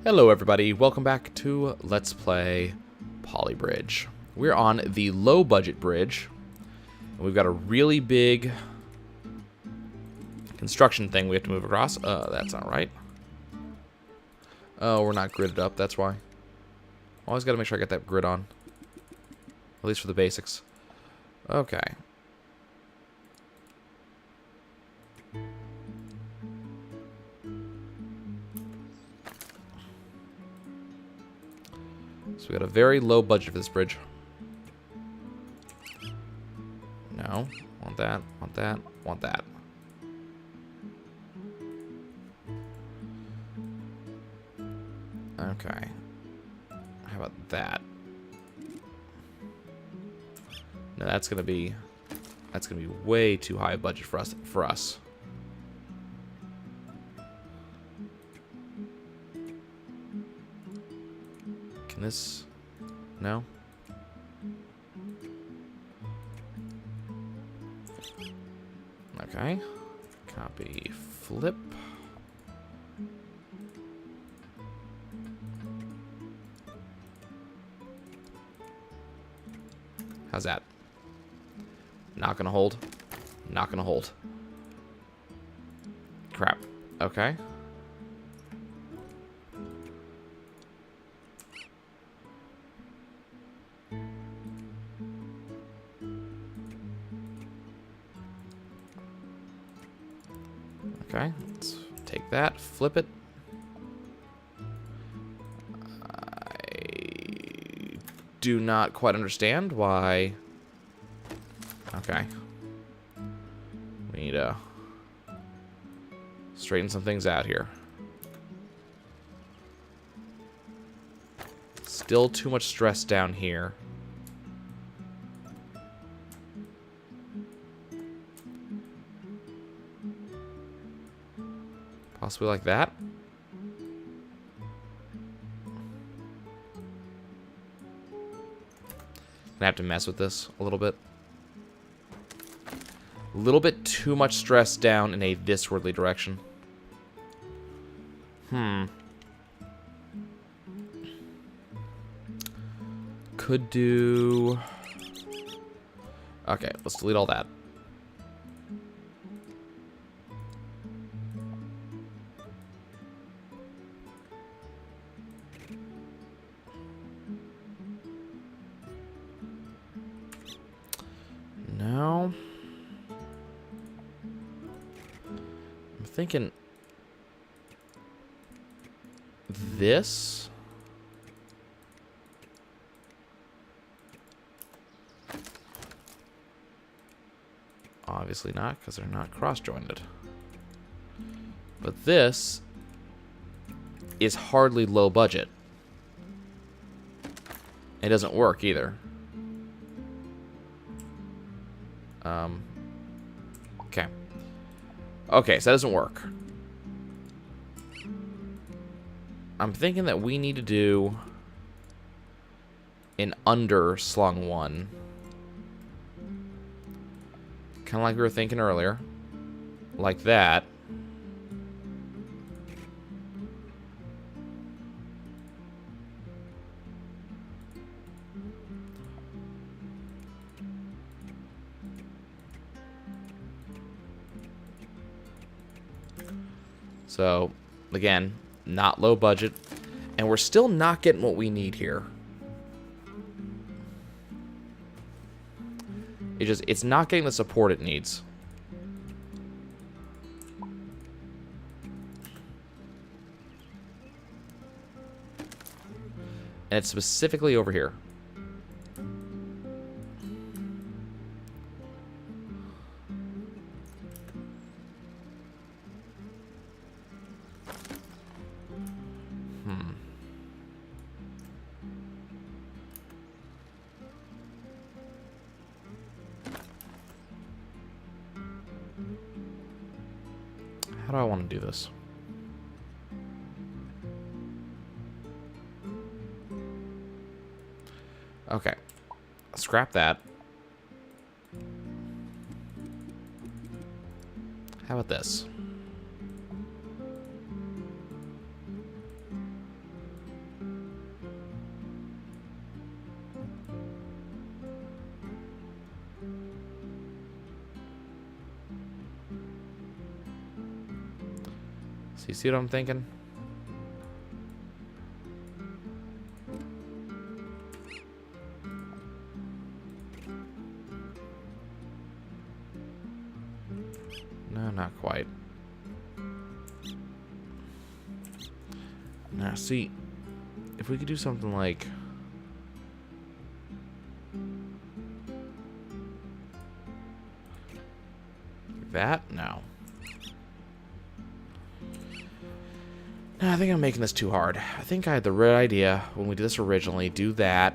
Hello everybody, welcome back to Let's Play Polybridge. We're on the low budget bridge, and we've got a really big construction thing we have to move across. That's not right. Oh, we're not gridded up, that's why. Always gotta make sure I get that grid on. At least for the basics. Okay. So we got a very low budget for this bridge. No. Want that, want that, want that. Okay. How about that? No, that's gonna be way too high a budget for us. Can this? No? Okay. Copy, flip. How's that? Not gonna hold. Not gonna hold. Crap. Okay. Okay, let's take that, flip it. I do not quite understand why. Okay. We need to straighten some things out here. Still too much stress down here. Possibly like that. Gonna have to mess with this a little bit. A little bit too much stress down in a thiswardly direction. Could do... Okay, let's delete all that. No. I'm thinking this. Obviously not, because they're not cross-jointed. But this is hardly low budget. It doesn't work either. Okay. Okay, so that doesn't work. I'm thinking that we need to do an underslung one. Kind of like we were thinking earlier. Like that. So, again, not low budget. And we're still not getting what we need here. It's not getting the support it needs. And it's specifically over here. How do I want to do this? Okay. Scrap that. How about this? So you see what I'm thinking? No, not quite. Now, see, if we could do something like that? No. No, I think I'm making this too hard. I think I had the right idea when we did this originally. Do that.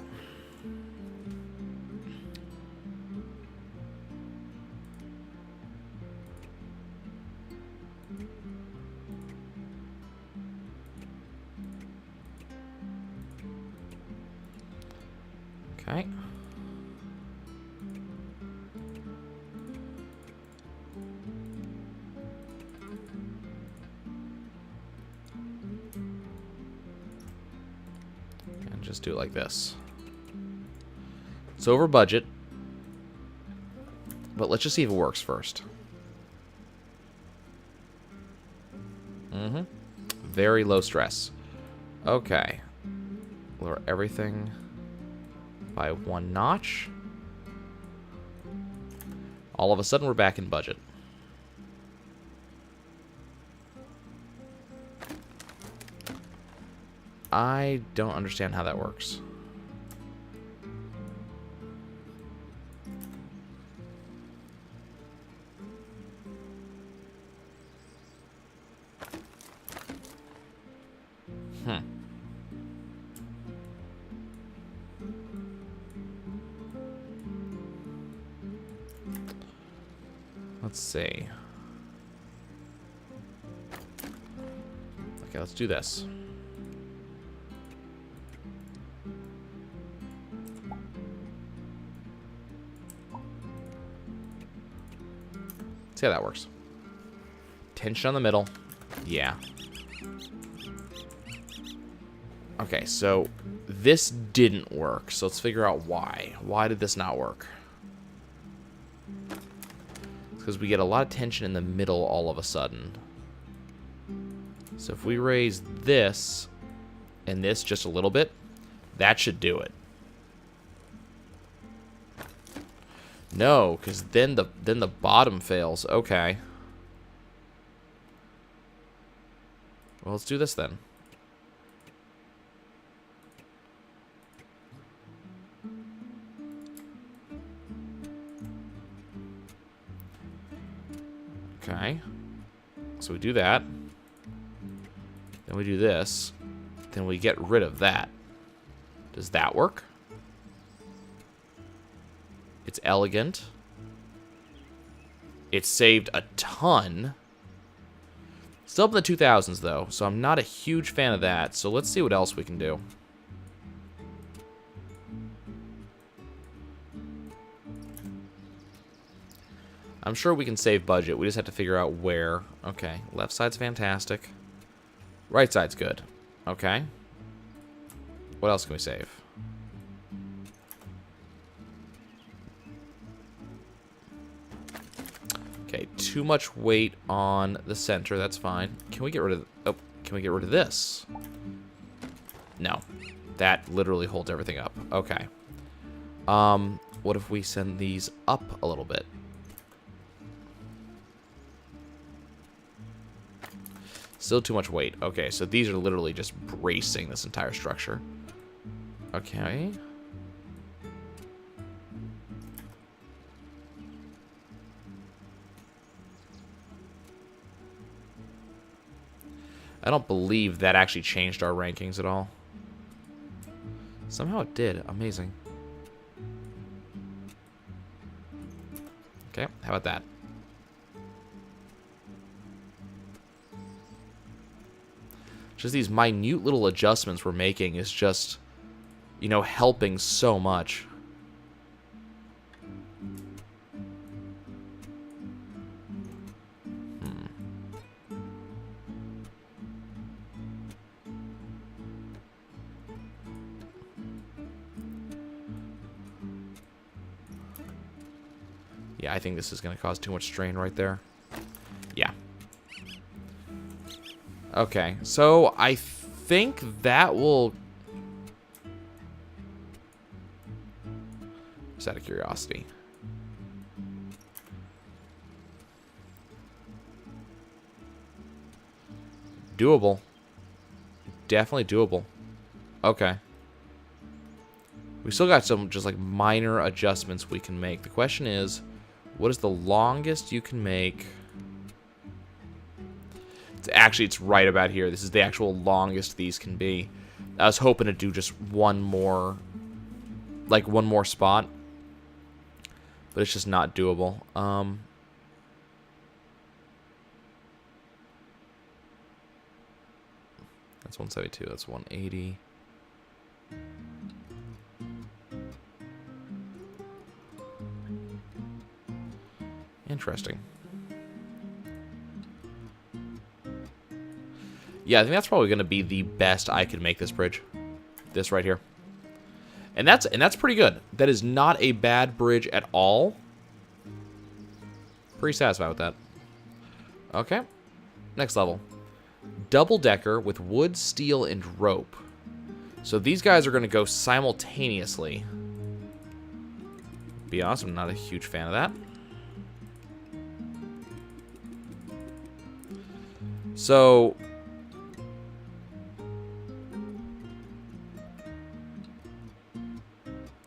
Okay. And just do it like this. It's over budget. But let's just see if it works first. Mm-hmm. Very low stress. Okay. Lower everything by 1 notch. All of a sudden, we're back in budget. I don't understand how that works. Let's see. Okay, let's do this. See how that works. Tension on the middle. Yeah. Okay, so this didn't work. So let's figure out why. Why did this not work? Because we get a lot of tension in the middle all of a sudden. So if we raise this and this just a little bit, that should do it. No, because then the bottom fails. Okay. Well, let's do this then. Okay. So we do that. Then we do this. Then we get rid of that. Does that work? It's elegant. It saved a ton. Still up in the 2000s, though, so I'm not a huge fan of that. So let's see what else we can do. I'm sure we can save budget. We just have to figure out where. Okay, left side's fantastic. Right side's good. Okay. What else can we save? Okay, too much weight on the center. That's fine. Can we get rid of... Oh, can we get rid of this? No. That literally holds everything up. Okay. What if we send these up a little bit? Still too much weight. Okay, so these are literally just bracing this entire structure. Okay. I don't believe that actually changed our rankings at all. Somehow it did. Amazing. Okay, how about that? Just these minute little adjustments we're making is just, you know, helping so much. Yeah, I think this is going to cause too much strain right there. Yeah. Okay, so I think that will... Just out of curiosity. Doable. Definitely doable. Okay. We still got some just like minor adjustments we can make. The question is, what is the longest you can make? It's right about here. This is the actual longest these can be. I was hoping to do just one more spot, but it's just not doable. That's 172. That's 180. Interesting. Yeah, I think that's probably going to be the best I can make this bridge. This right here. And that's pretty good. That is not a bad bridge at all. Pretty satisfied with that. Okay. Next level. Double-decker with wood, steel, and rope. So these guys are going to go simultaneously. Be honest, I'm not a huge fan of that. So...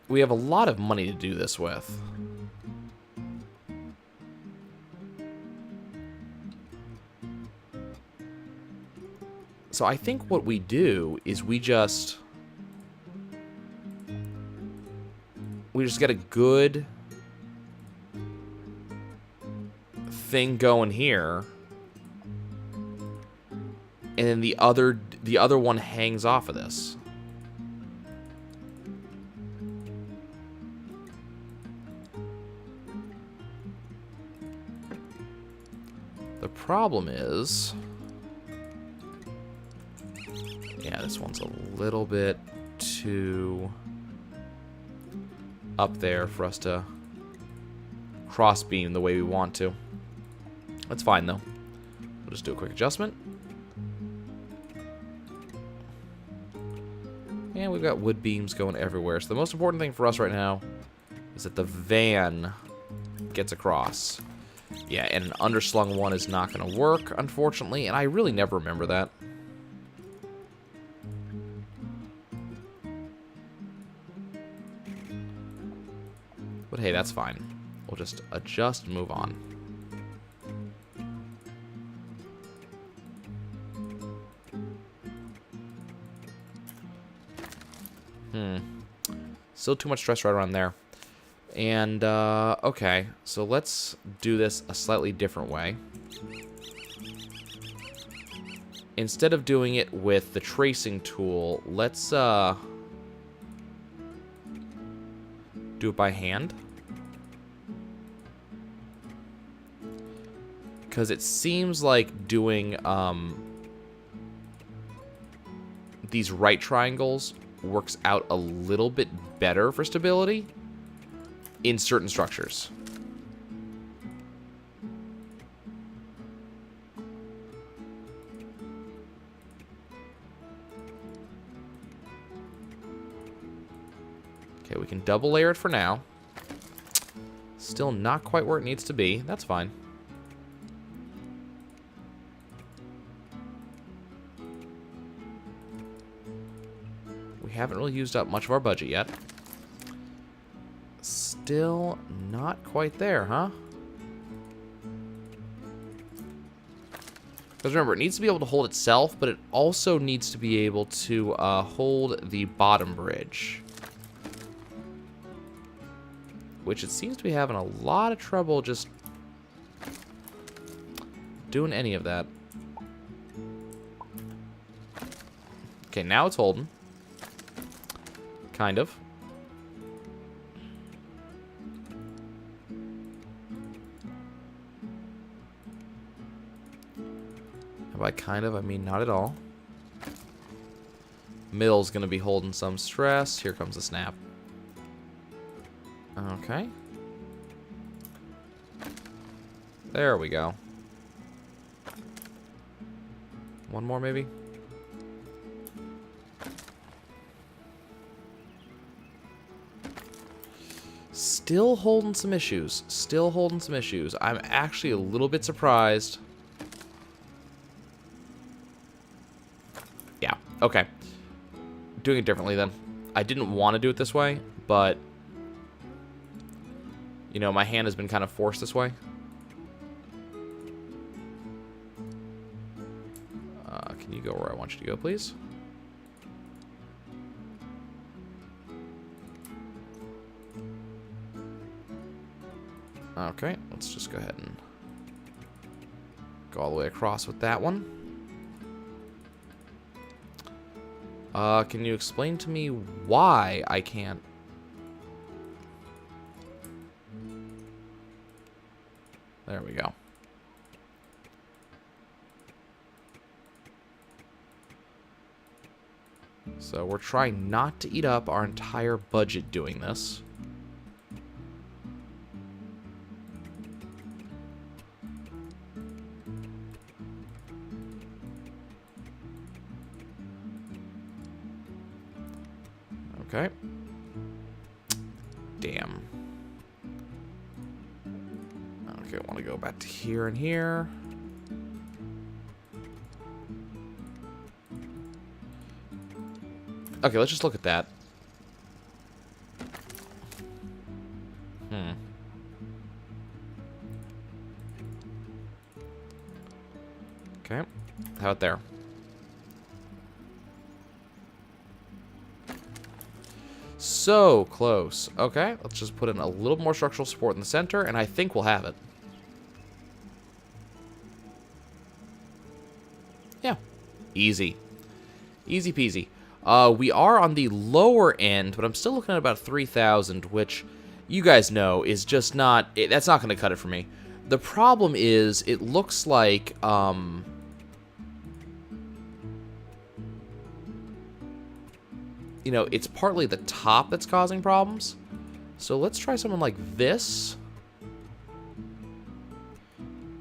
we have a lot of money to do this with. So I think what we do is we just get a good thing going here, and then the other one hangs off of this. The problem is, yeah, this one's a little bit too up there for us to cross beam the way we want to. That's fine though. We'll just do a quick adjustment. And we've got wood beams going everywhere. So the most important thing for us right now is that the van gets across. Yeah, and an underslung one is not going to work, unfortunately, and I really never remember that. But hey, that's fine. We'll just adjust and move on. Still too much stress right around there. And, okay, so let's do this a slightly different way. Instead of doing it with the tracing tool, let's, do it by hand. Because it seems like doing, these right triangles works out a little bit better for stability in certain structures. Okay, we can double layer it for now. Still not quite where it needs to be. That's fine. We haven't really used up much of our budget yet. Still not quite there, huh? Because remember, it needs to be able to hold itself, but it also needs to be able to hold the bottom bridge. Which it seems to be having a lot of trouble just doing any of that. Okay, now it's holding. Kind of. By kind of, I mean not at all. Middle's going to be holding some stress. Here comes the snap. Okay. There we go. One more, maybe? Still holding some issues. Still holding some issues. I'm actually a little bit surprised. Yeah, okay. Doing it differently then. I didn't want to do it this way, but... You know, my hand has been kind of forced this way. Can you go where I want you to go, please? Okay, let's just go ahead and go all the way across with that one. Can you explain to me why I can't? There we go. So we're trying not to eat up our entire budget doing this. Okay. Damn. Okay, I want to go back to here and here. Okay, let's just look at that. Okay. How about there? So close. Okay, let's just put in a little more structural support in the center, and I think we'll have it. Yeah. Easy. Easy peasy. We are on the lower end, but I'm still looking at about 3,000, which you guys know is just not... that's not going to cut it for me. The problem is, it looks like... you know, it's partly the top that's causing problems. So let's try something like this.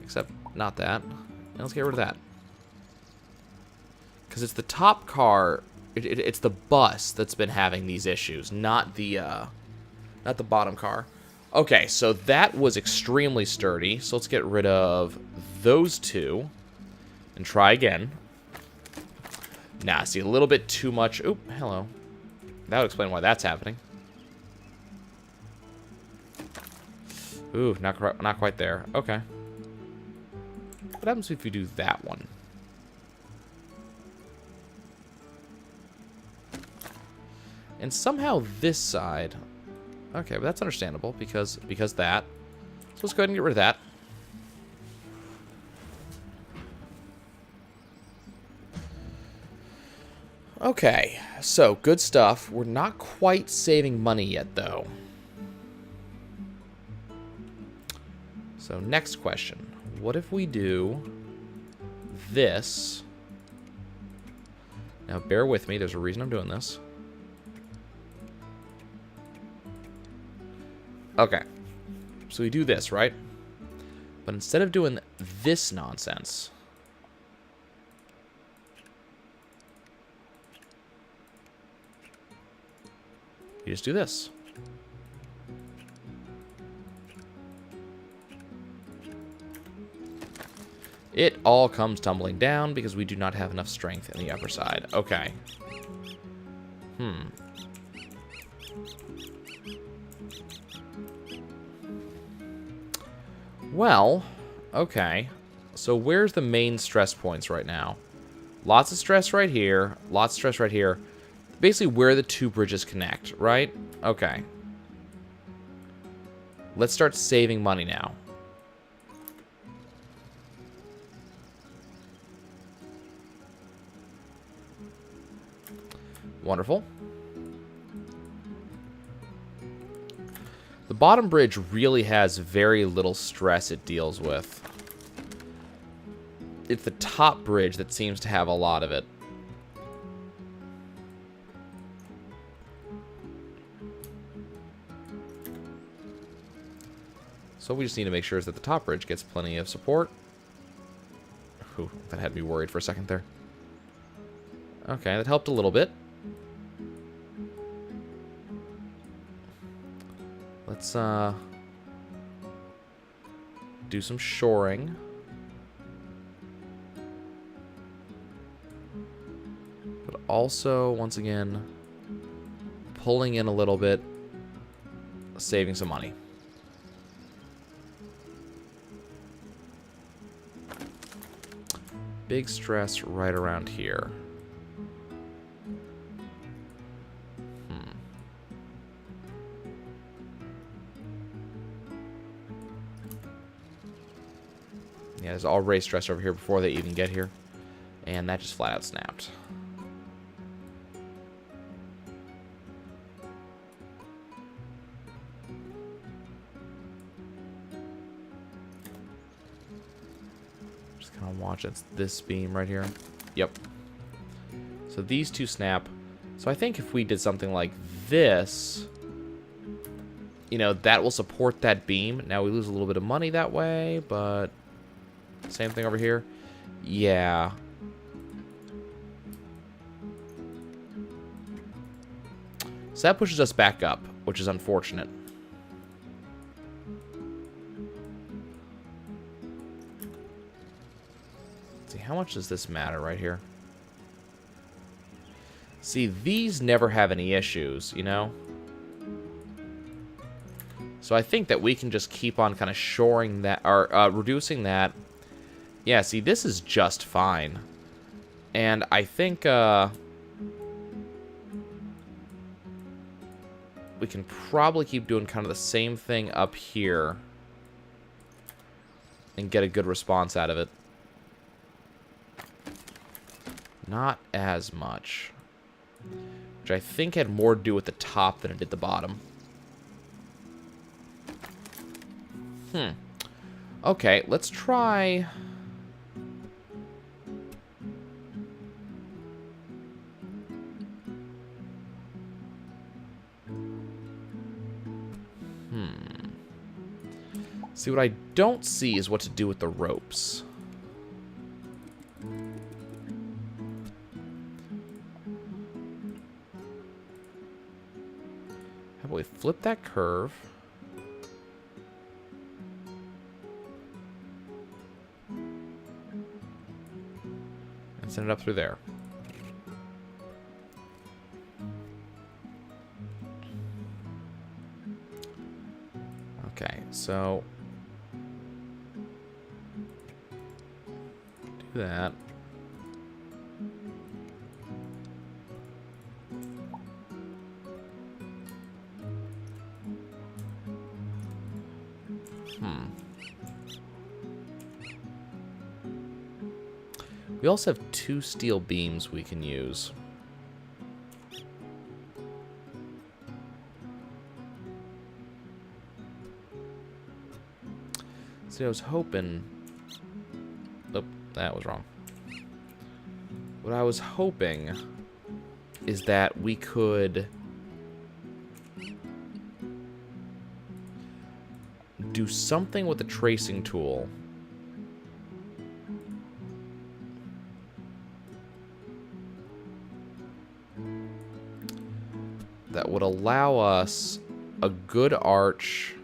Except not that. And let's get rid of that. Because it's the top car... It's the bus that's been having these issues, not the bottom car. Okay, so that was extremely sturdy. So let's get rid of those two and try again. Nah, see, a little bit too much. Oop, hello. That would explain why that's happening. Ooh, not quite there. Okay. What happens if we do that one? And somehow this side... Okay, but that's understandable because that. So let's go ahead and get rid of that. Okay, so good stuff. We're not quite saving money yet, though. So next question. What if we do this? Now, bear with me. There's a reason I'm doing this. Okay, so we do this, right? But instead of doing this nonsense, you just do this. It all comes tumbling down because we do not have enough strength in the upper side. Okay. Well, okay. So where's the main stress points right now? Lots of stress right here. Lots of stress right here. Basically where the two bridges connect, right? Okay. Let's start saving money now. Wonderful. The bottom bridge really has very little stress it deals with. It's the top bridge that seems to have a lot of it. So we just need to make sure that the top bridge gets plenty of support. Ooh, that had me worried for a second there. Okay, that helped a little bit. Let's do some shoring. But also, once again, pulling in a little bit, saving some money. Big stress right around here. Yeah, there's already stress over here before they even get here. And that just flat out snapped. Just kind of watch. It's this beam right here. Yep. So these two snap. So I think if we did something like this, you know, that will support that beam. Now we lose a little bit of money that way, but same thing over here. Yeah. So that pushes us back up, which is unfortunate. Let's see, how much does this matter right here? See, these never have any issues, you know? So I think that we can just keep on kind of shoring that, or reducing that. Yeah, see, this is just fine. And I think we can probably keep doing kind of the same thing up here and get a good response out of it. Not as much. Which I think had more to do with the top than it did the bottom. Okay, let's try... See, what I don't see is what to do with the ropes. How about we flip that curve? And send it up through there. Okay, so... do that. We also have 2 steel beams we can use. See, I was hoping... Nope, that was wrong. What I was hoping is that we could do something with the tracing tool that would allow us a good arch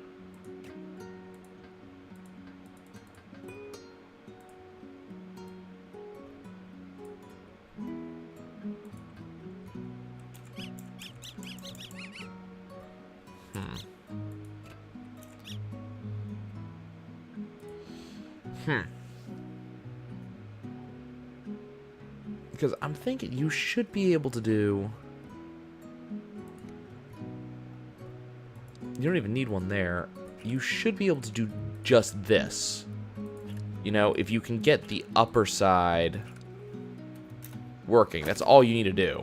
because I'm thinking you should be able to do... You don't even need one there. You should be able to do just this. You know, if you can get the upper side working, that's all you need to do.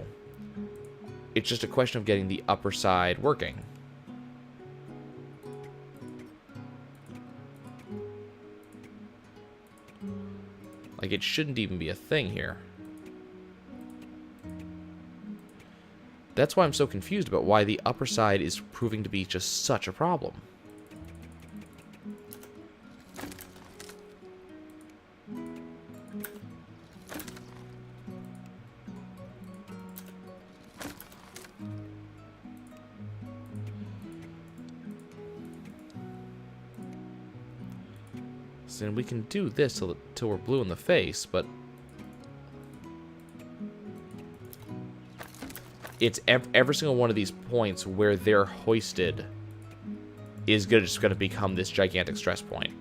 It's just a question of getting the upper side working. Like, it shouldn't even be a thing here. That's why I'm so confused about why the upper side is proving to be just such a problem. So then we can do this till we're blue in the face, but it's every single one of these points where they're hoisted is just going to become this gigantic stress point.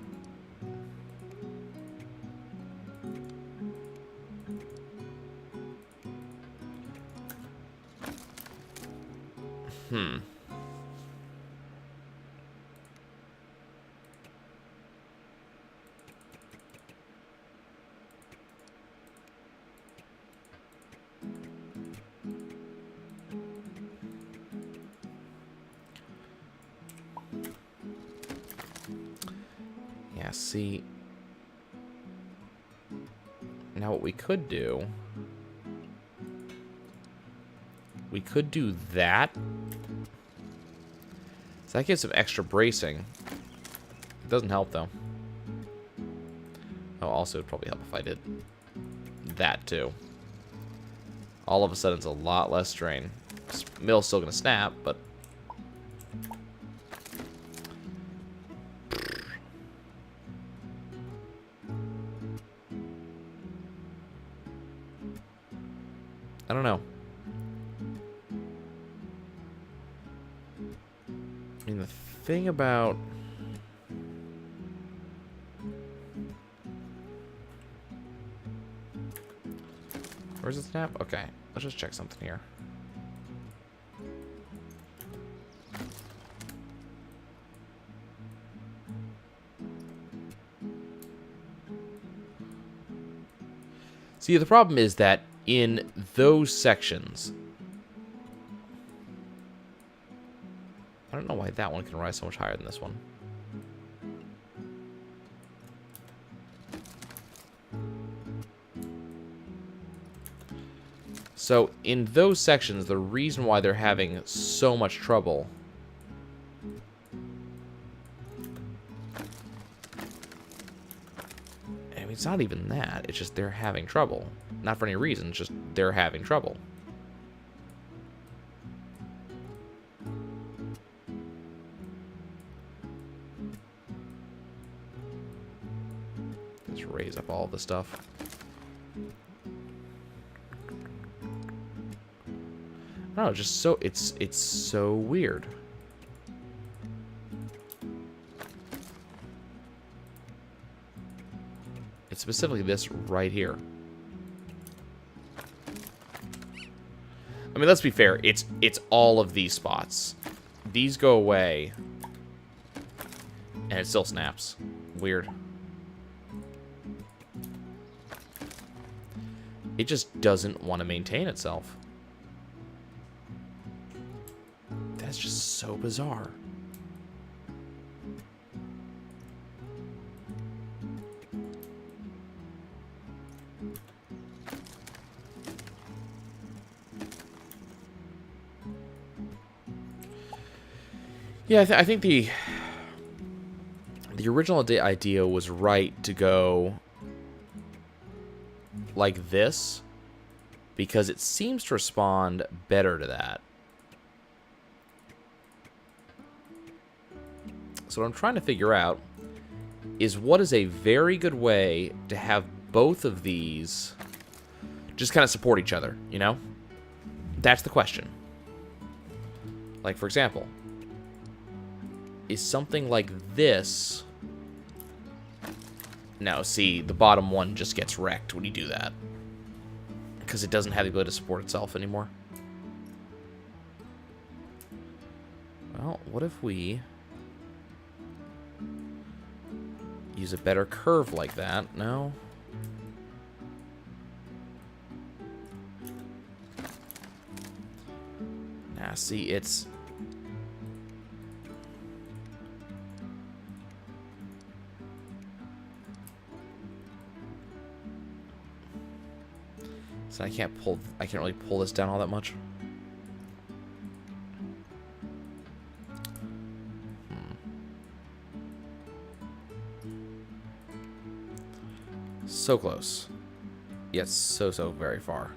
Yeah, see. Now what we could do... We could do that. So that gives some extra bracing. It doesn't help, though. Oh, also, it'd probably help if I did that, too. All of a sudden, it's a lot less strain. Mill's still going to snap, but... I don't know. I mean, the thing about... Where's the snap? Okay, let's just check something here. See, the problem is that in those sections... I don't know why that one can rise so much higher than this one. So, in those sections, the reason why they're having so much trouble... I mean, it's not even that. It's just they're having trouble. Not for any reason, it's just they're having trouble. Just raise up all the stuff. No, just so it's so weird. It's specifically this right here. I mean, let's be fair. It's all of these spots. These go away, and it still snaps. Weird. It just doesn't want to maintain itself. That's just so bizarre. Yeah, I think the original idea was right to go like this because it seems to respond better to that. So what I'm trying to figure out is what is a very good way to have both of these just kind of support each other, you know? That's the question. Like, for example, is something like this... No, see, the bottom one just gets wrecked when you do that. Because it doesn't have the ability to support itself anymore. Well, what if we... use a better curve like that? No? Nah, see, it's... So I can't really pull this down all that much. So close. Yet so very far.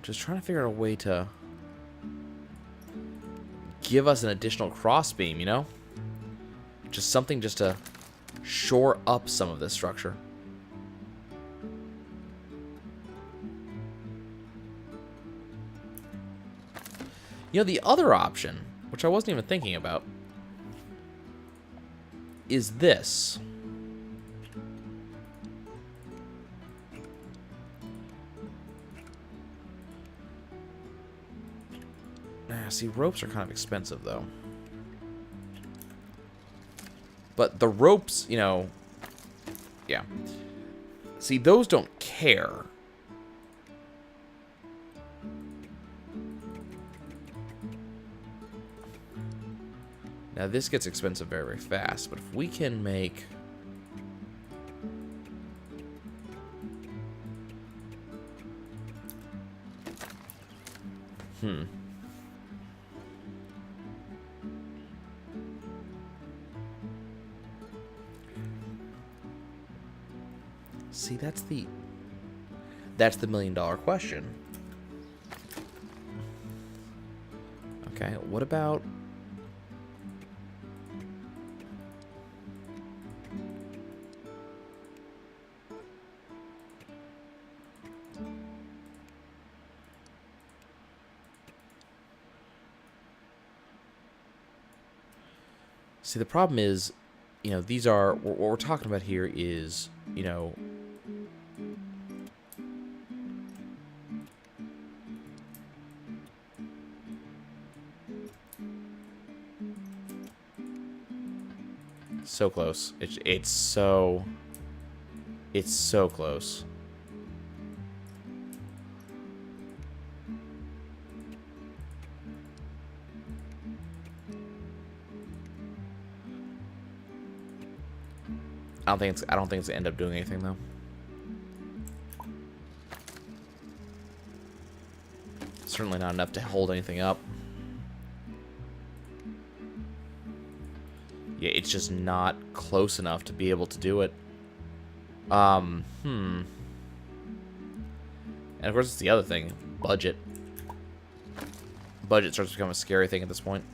Just trying to figure out a way to give us an additional crossbeam, you know? Just something just to shore up some of this structure. You know, the other option, which I wasn't even thinking about, is this. See, ropes are kind of expensive, though. But the ropes, you know... Yeah. See, those don't care. Now, this gets expensive very, very fast. But if we can make... See, that's the $1 million question. Okay, what about... See, the problem is, you know, these are... What we're talking about here is, you know... So close. It's so close. I don't think it's gonna end up doing anything though. Certainly not enough to hold anything up. Yeah, it's just not close enough to be able to do it. And of course, it's the other thing. Budget. Budget starts to become a scary thing at this point.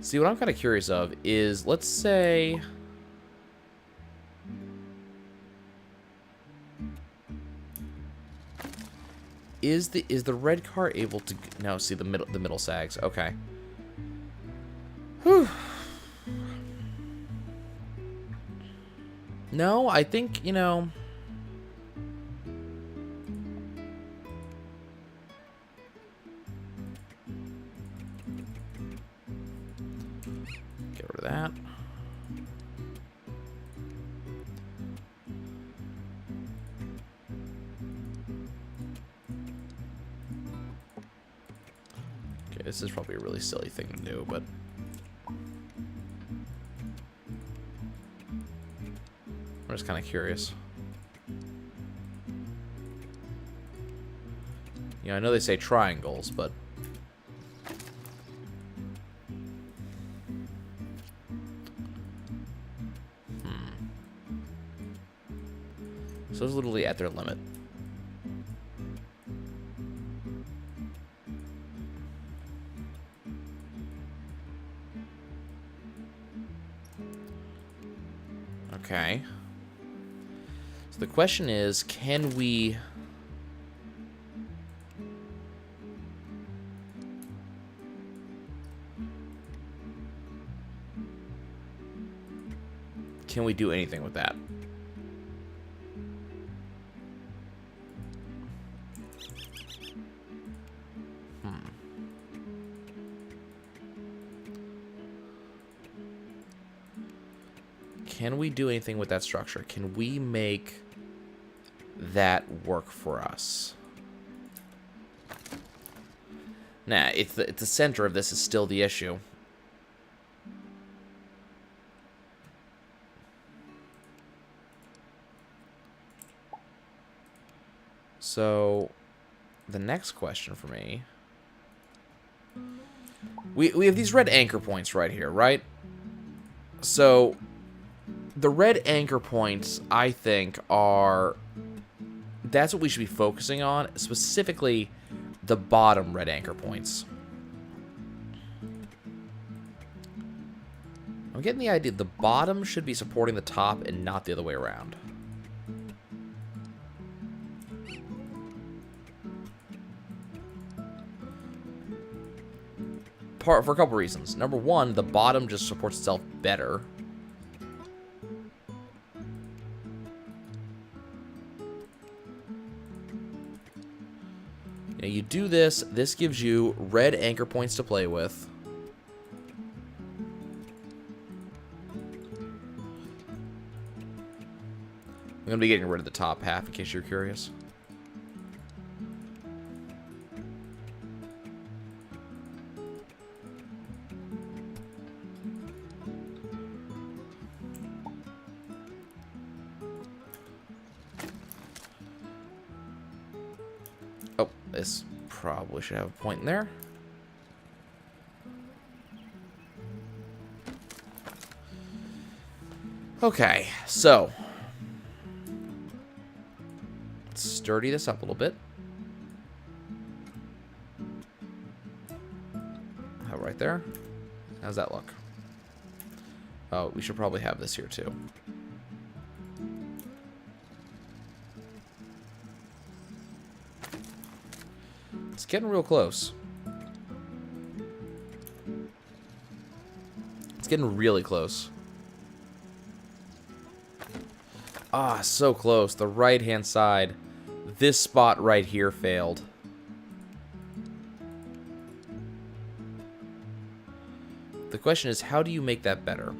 See, what I'm kind of curious of is, let's say... Is the red car able to... No, see, the middle sags. Okay. Whew. No, I think, you know... Get rid of that. Okay, this is probably a really silly thing to do, but... I'm just kind of curious. You know, I know they say triangles, but... So it's literally at their limit. Okay. So the question is, can we... Can we do anything with that? Can we do anything with that structure? Can we make that work for us? Nah, it's the center of this is still the issue. So, the next question for me... We have these red anchor points right here, right? So... The red anchor points, I think, are that's what we should be focusing on, specifically the bottom red anchor points. I'm getting the idea the bottom should be supporting the top and not the other way around. For a couple reasons. Number one, the bottom just supports itself better. You know, you do this, this gives you red anchor points to play with. I'm going to be getting rid of the top half in case you're curious. Oh, this probably should have a point in there. Okay, so let's sturdy this up a little bit. How right there? How's that look? Oh, we should probably have this here too. It's getting real close. It's getting really close. Ah, so close. The right-hand side. This spot right here failed. The question is, how do you make that better?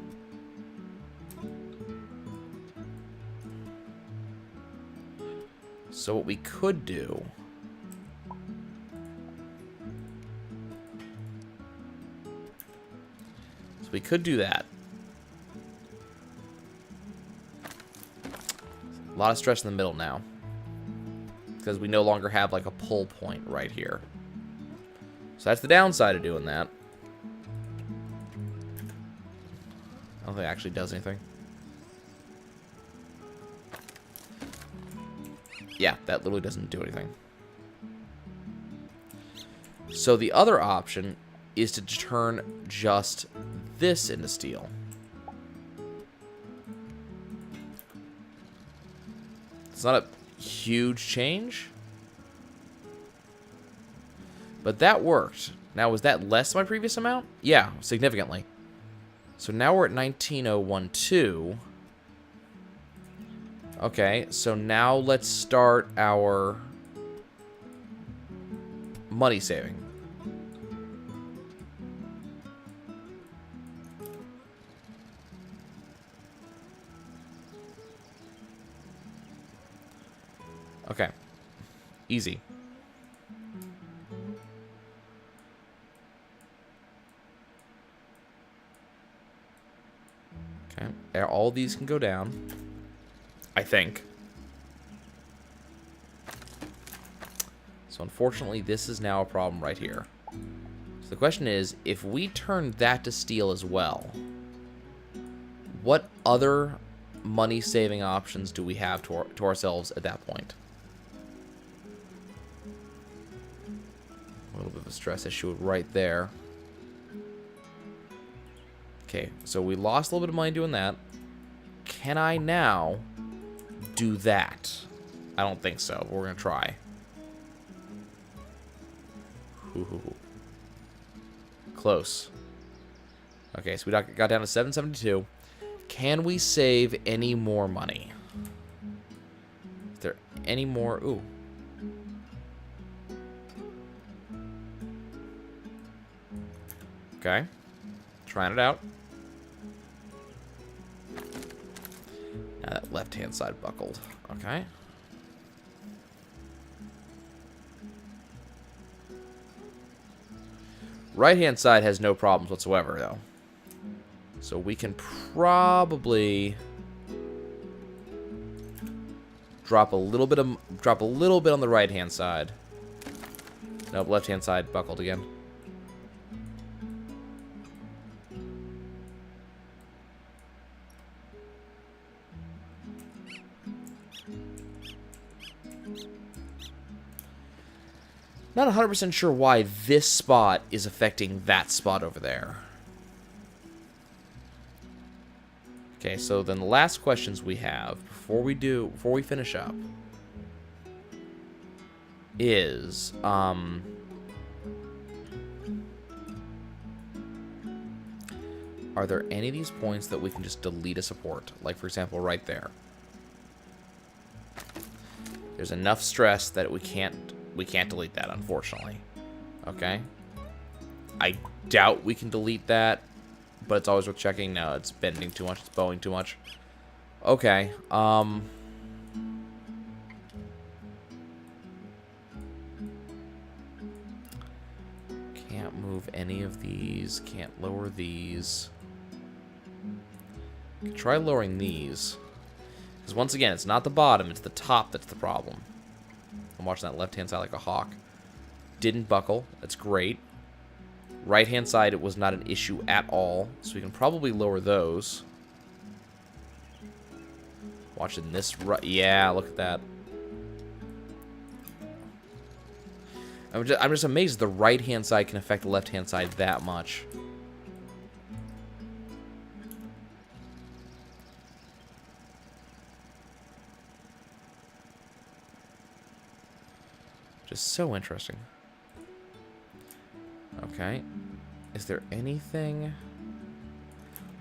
So what we could do... So we could do that. A lot of stress in the middle now. Because we no longer have like a pull point right here. So that's the downside of doing that. I don't think it actually does anything. Yeah, that literally doesn't do anything. So the other option is to turn just this into steel. It's not a huge change, but that worked. Now, was that less than my previous amount? Yeah, significantly. So now we're at 19,012. Okay, so now let's start our money saving. Okay. Easy. Okay. All these can go down. I think. So unfortunately, this is now a problem right here. So the question is, if we turn that to steel as well, what other money-saving options do we have to ourselves at that point? A little bit of a stress issue right there. Okay, so we lost a little bit of money doing that. Can I now do that? I don't think so, but we're going to try. Ooh. Close. Okay, so we got down to 772. Can we save any more money? Is there any more? Ooh. Okay. Trying it out. Now that left-hand side buckled. Okay. Right-hand side has no problems whatsoever, though. So we can probably drop a little bit on the right-hand side. Nope, left-hand side buckled again. Not 100% sure why this spot is affecting that spot over there. Okay, so then the last questions we have before we finish up is are there any of these points that we can just delete a support? Like, for example, right there. There's enough stress that we can't delete that, unfortunately. Okay. I doubt we can delete that, but it's always worth checking. No, it's bending too much. It's bowing too much. Okay. Can't move any of these. Can't lower these. Try lowering these. Because once again, it's not the bottom, it's the top that's the problem. I'm watching that left-hand side like a hawk. Didn't buckle. That's great. Right-hand side, it was not an issue at all. So we can probably lower those. Watching this. Yeah, look at that. I'm just amazed the right-hand side can affect the left-hand side that much. Just so interesting. Okay. Is there anything...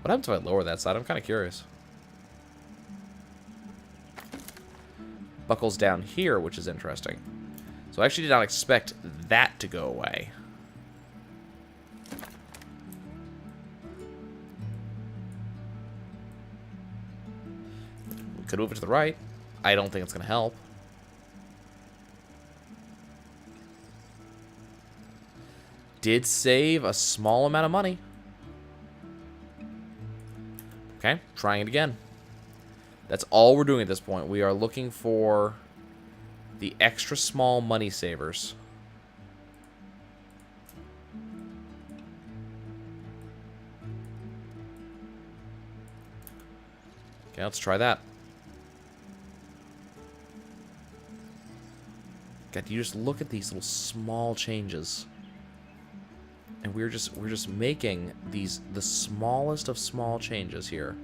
What happens if I lower that side? I'm kind of curious. Buckles down here, which is interesting. So I actually did not expect that to go away. We could move it to the right. I don't think it's going to help. Did save a small amount of money. Okay, trying it again. That's all we're doing at this point. We are looking for the extra small money savers. Okay, let's try that. God, you just look at these little small changes. And we're just making these the smallest of small changes here.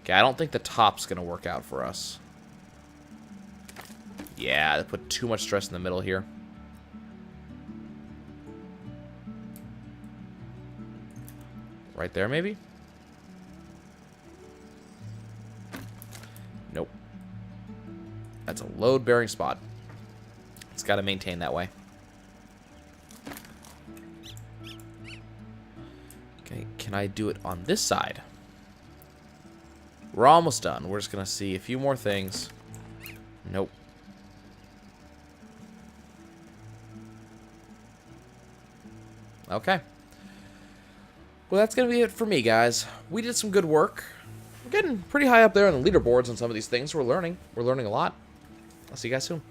Okay, I don't think the top's gonna work out for us. Yeah, they put too much stress in the middle here. Right there, maybe? Nope. That's a load-bearing spot. It's got to maintain that way. Okay, can I do it on this side? We're almost done. We're just going to see a few more things. Nope. Okay. Well, that's going to be it for me, guys. We did some good work. We're getting pretty high up there on the leaderboards on some of these things. We're learning. We're learning a lot. I'll see you guys soon.